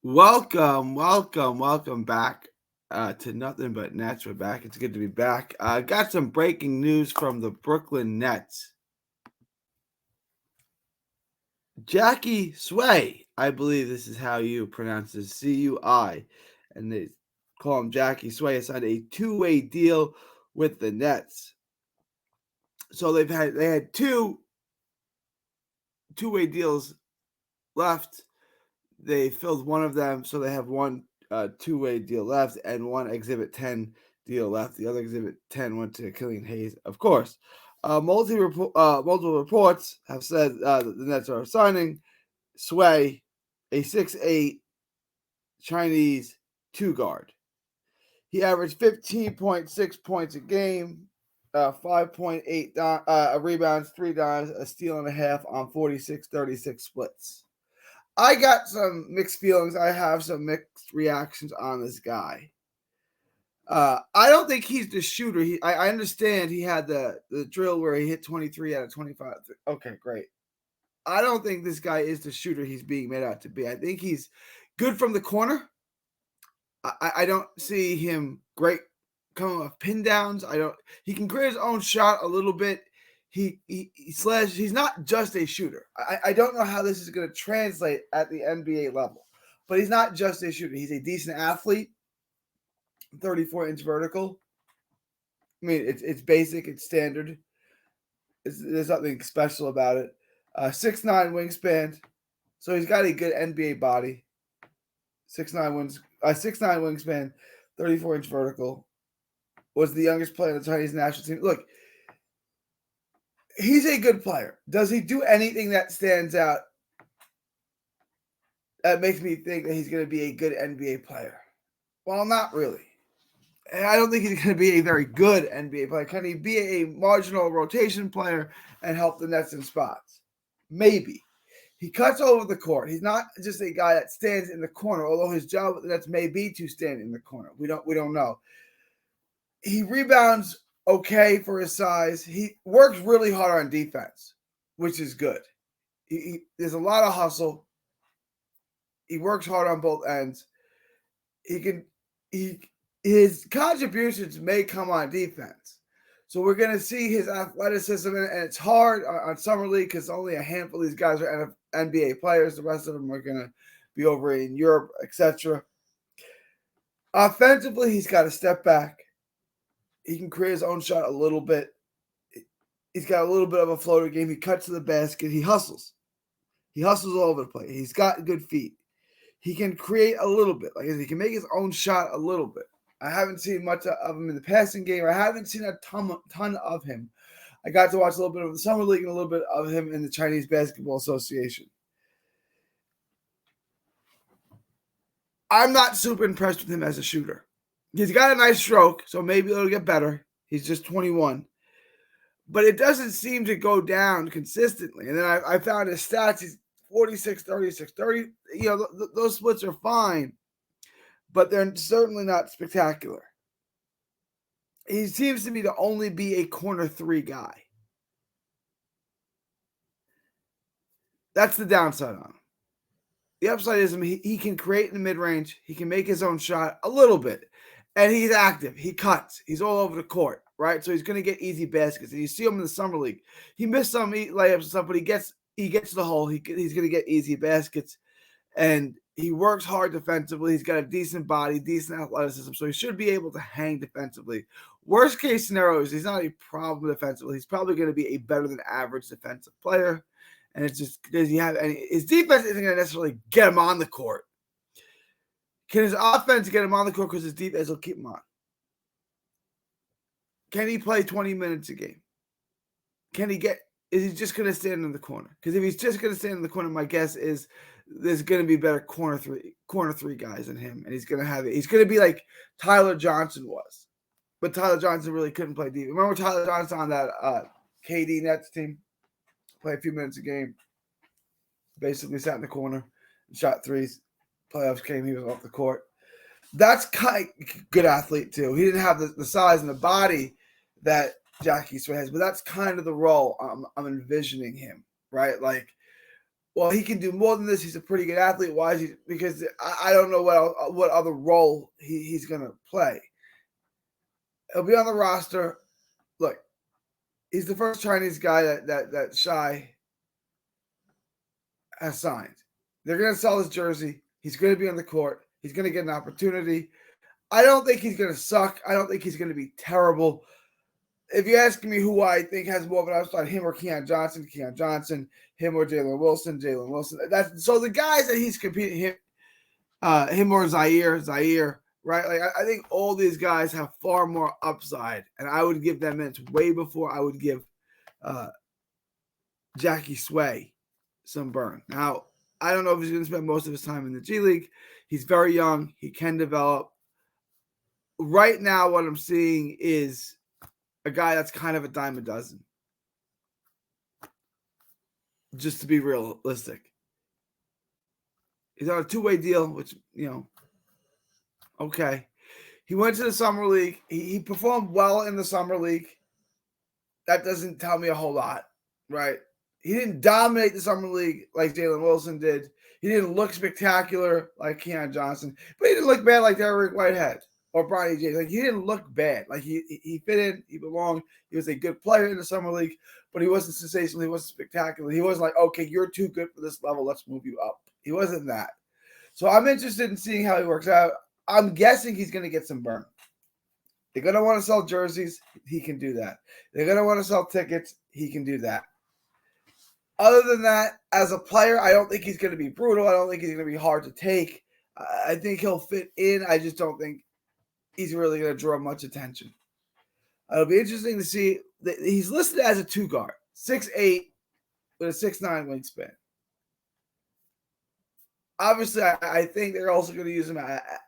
Welcome back to Nothing But Nets. We're back. It's good to be back. Got some breaking news from the Brooklyn Nets. Jacky Cui, I believe this is how you pronounce this, Cui, and they call him Jacky Cui, has signed a two-way deal with the Nets. So they had two-way deals left. They filled one of them, so they have one two-way deal left and one Exhibit 10 deal left. The other Exhibit 10 went to Killian Hayes, of course. Multiple reports have said that the Nets are signing Sway, a 6'8" Chinese two-guard. He averaged 15.6 points a game, 5.8 rebounds, 3 dimes, a steal and a half on 46-36 splits. I got some mixed feelings. I have some mixed reactions on this guy. I don't think he's the shooter. I understand he had the drill where he hit 23 out of 25. Okay, great. I don't think this guy is the shooter he's being made out to be. I think he's good from the corner. I don't see him great coming off pin downs. He can create his own shot a little bit. He's not just a shooter. I don't know how this is going to translate at the NBA level, but he's not just a shooter. He's a decent athlete, 34-inch vertical. I mean, it's basic, it's standard. There's nothing special about it. 6'9" wingspan, so he's got a good NBA body. 6'9" wingspan, 34-inch vertical. Was the youngest player on the Chinese national team. Look, he's a good player. Does he do anything that stands out that makes me think that he's going to be a good NBA player? Well, not really. And I don't think he's going to be a very good NBA player. Can he be a marginal rotation player and help the Nets in spots? Maybe. He cuts over the court. He's not just a guy that stands in the corner, although his job with the Nets may be to stand in the corner. We don't know. He rebounds okay for his size. He works really hard on defense, which is good. There's a lot of hustle. He works hard on both ends. His contributions may come on defense. So we're going to see his athleticism, and it's hard on Summer League because only a handful of these guys are NBA players. The rest of them are going to be over in Europe, etc. Offensively, he's got to step back. He can create his own shot a little bit. He's got a little bit of a floater game. He cuts to the basket. He hustles. He hustles all over the place. He's got good feet. He can create a little bit. Like he can make his own shot a little bit. I haven't seen much of him in the passing game. I haven't seen a ton of him. I got to watch a little bit of the Summer League and a little bit of him in the Chinese Basketball Association. I'm not super impressed with him as a shooter. He's got a nice stroke, so maybe it'll get better. He's just 21. But it doesn't seem to go down consistently. And then I found his stats. He's 46, 36, 30. Those splits are fine, but they're certainly not spectacular. He seems to me to only be a corner three guy. That's the downside on him. The upside is he can create in the mid-range. He can make his own shot a little bit. And he's active. He cuts. He's all over the court, right? So he's going to get easy baskets. And you see him in the Summer League. He missed some layups and stuff, but he gets to the hole. He's going to get easy baskets. And he works hard defensively. He's got a decent body, decent athleticism. So he should be able to hang defensively. Worst case scenario is he's not a problem defensively. He's probably going to be a better than average defensive player. And it's just because his defense isn't going to necessarily get him on the court. Can his offense get him on the court because his defense will keep him on? Can he play 20 minutes a game? Is he just going to stand in the corner? Because if he's just going to stand in the corner, my guess is there's going to be better corner three guys than him. And he's going to be like Tyler Johnson was. But Tyler Johnson really couldn't play defense. Remember Tyler Johnson on that KD Nets team? Play a few minutes a game. Basically sat in the corner and shot threes. Playoffs came, he was off the court. That's kind of good athlete too. He didn't have the size and the body that Jacky Cui has, but that's kind of the role I'm envisioning him, right? Like well, he can do more than this. He's a pretty good athlete. Why is he? Because I don't know what other role he's going to play. He'll be on the roster. Look, he's the first Chinese guy that Shy has signed. They're going to sell his jersey. He's going to be on the court. He's going to get an opportunity. I don't think he's going to suck. I don't think he's going to be terrible. If you ask me who I think has more of an upside, him or Keon Johnson, him or Jalen Wilson. That's so the guys that he's competing him or Zaire, right? Like I think all these guys have far more upside, and I would give them minutes way before I would give Jacky Cui some burn. Now I don't know if he's going to spend most of his time in the G League. He's very young. He can develop. Right now, what I'm seeing is a guy that's kind of a dime a dozen. Just to be realistic. He's on a two-way deal, which, okay. He went to the Summer League. He performed well in the Summer League. That doesn't tell me a whole lot, right? He didn't dominate the Summer League like Jalen Wilson did. He didn't look spectacular like Keon Johnson. But he didn't look bad like Derek Whitehead or Bronny James. Like, he didn't look bad. Like, he fit in. He belonged. He was a good player in the Summer League. But he wasn't sensational. He wasn't spectacular. He wasn't like, okay, you're too good for this level. Let's move you up. He wasn't that. So I'm interested in seeing how he works out. I'm guessing he's going to get some burn. They're going to want to sell jerseys. He can do that. They're going to want to sell tickets. He can do that. Other than that, as a player, I don't think he's going to be brutal. I don't think he's going to be hard to take. I think he'll fit in. I just don't think he's really going to draw much attention. It'll be interesting to see. He's listed as a 2 guard, 6'8", with a 6'9" wingspan. Obviously, I think they're also going to use him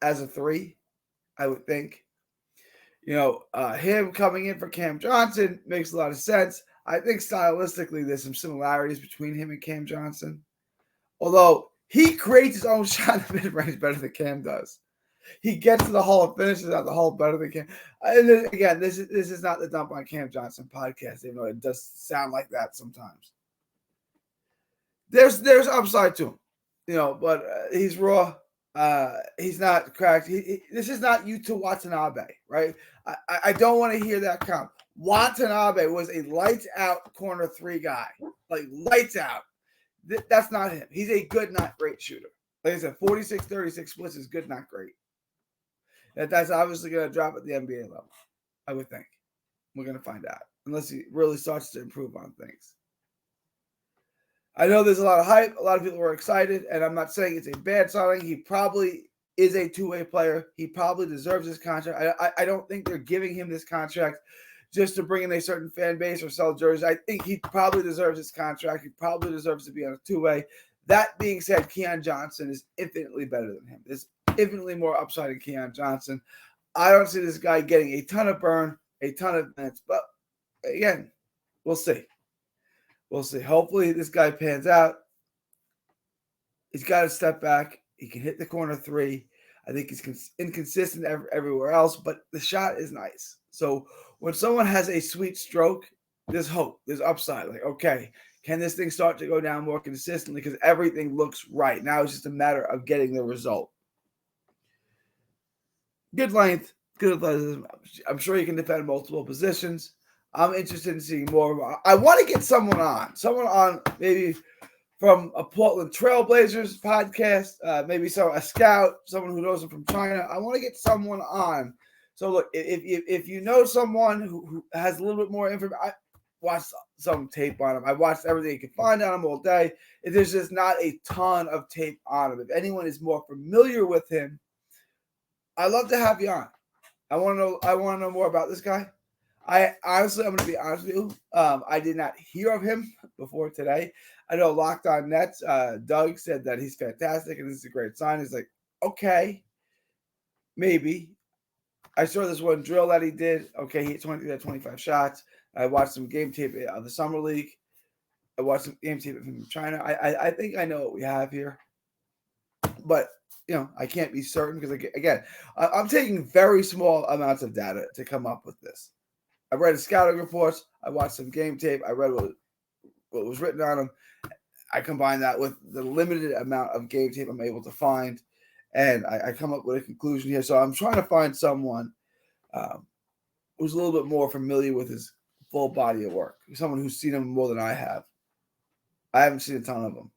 as a 3, I would think. Him coming in for Cam Johnson makes a lot of sense. I think stylistically there's some similarities between him and Cam Johnson. Although he creates his own shot in mid-range better than Cam does. He gets to the hole and finishes out the hole better than Cam. And then, again, this is not the Dump on Cam Johnson podcast, even though it does sound like that sometimes. There's upside to him, but he's raw. He's not cracked. This is not Yuta Watanabe, right? I don't want to hear that count. Watanabe was a lights-out corner 3 guy. Like, lights out. That's not him. He's a good, not great shooter. Like I said, 46-36 splits is good, not great. That's obviously going to drop at the NBA level, I would think. We're going to find out. Unless he really starts to improve on things. I know there's a lot of hype. A lot of people were excited, and I'm not saying it's a bad signing. He probably is a 2-way player. He probably deserves this contract. I don't think they're giving him this contract just to bring in a certain fan base or sell jerseys. I think he probably deserves his contract. He probably deserves to be on a 2-way. That being said, Keon Johnson is infinitely better than him. There's infinitely more upside in Keon Johnson. I don't see this guy getting a ton of burn, a ton of minutes. But, again, we'll see. We'll see. Hopefully this guy pans out. He's got to step back. He can hit the corner 3. I think he's inconsistent everywhere else, but the shot is nice. So when someone has a sweet stroke, there's hope. There's upside. Like, okay, can this thing start to go down more consistently? Because everything looks right. Now it's just a matter of getting the result. Good length, good athleticism. I'm sure he can defend multiple positions. I'm interested in seeing more. I want to get someone on maybe from a Portland Trailblazers podcast, maybe a scout, someone who knows him from China. I want to get someone on. So look, if you know someone who has a little bit more information, I watched some tape on him. I watched everything you can find on him all day. There's just not a ton of tape on him. If anyone is more familiar with him, I'd love to have you on. I want to know more about this guy. I'm going to be honest with you. I did not hear of him before today. I know Locked On Nets, Doug said that he's fantastic and this is a great sign. He's like, okay, maybe. I saw this one drill that he did. Okay, he had 25 shots. I watched some game tape of the Summer League. I watched some game tape from China. I think I know what we have here. But, I can't be certain because, again, I'm taking very small amounts of data to come up with this. I read his scouting reports. I watched some game tape. I read what was written on him. I combine that with the limited amount of game tape I'm able to find, and I come up with a conclusion here. So I'm trying to find someone who's a little bit more familiar with his full body of work, someone who's seen him more than I have. I haven't seen a ton of them.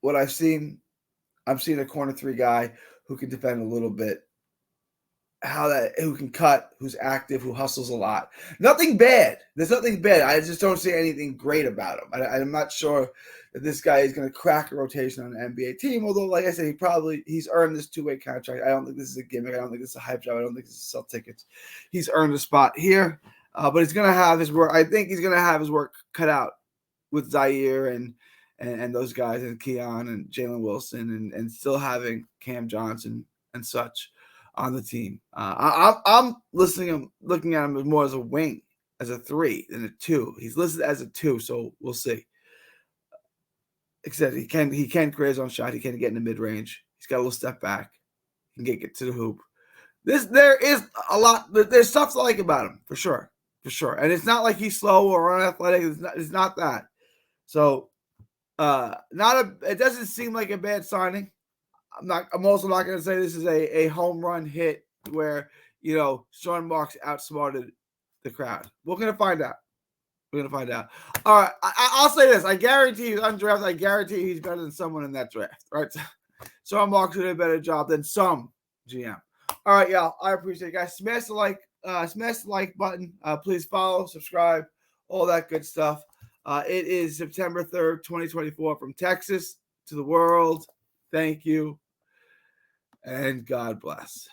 What I've seen a corner three guy who can defend a little bit, who can cut, who's active, who hustles a lot. Nothing bad. There's nothing bad. I just don't see anything great about him. I'm not sure that this guy is going to crack a rotation on an NBA team. Although, like I said, he's earned this two-way contract. I don't think this is a gimmick. I don't think this is a hype job. I don't think this is sell tickets. He's earned a spot here, but he's going to have his work. I think he's going to have his work cut out with Zaire and those guys and Keon and Jalen Wilson and still having Cam Johnson and such on the team. I'm looking at him more as a wing, as a 3 than a 2. He's listed as a 2, so we'll see. Except he can create his own shot. He can get in the mid range. He's got a little step back. He can get to the hoop. There is a lot. There's stuff to like about him for sure. And it's not like he's slow or unathletic. It's not that. So it doesn't seem like a bad signing. I'm also not going to say this is a home run hit where, Sean Marks outsmarted the crowd. We're going to find out. All right. I'll say this. I guarantee he's undrafted. I guarantee he's better than someone in that draft, right? Sean Marks did a better job than some GM. All right, y'all. I appreciate it, guys. Smash the like button. Please follow, subscribe, all that good stuff. It is September 3rd, 2024 from Texas to the world. Thank you. And God bless.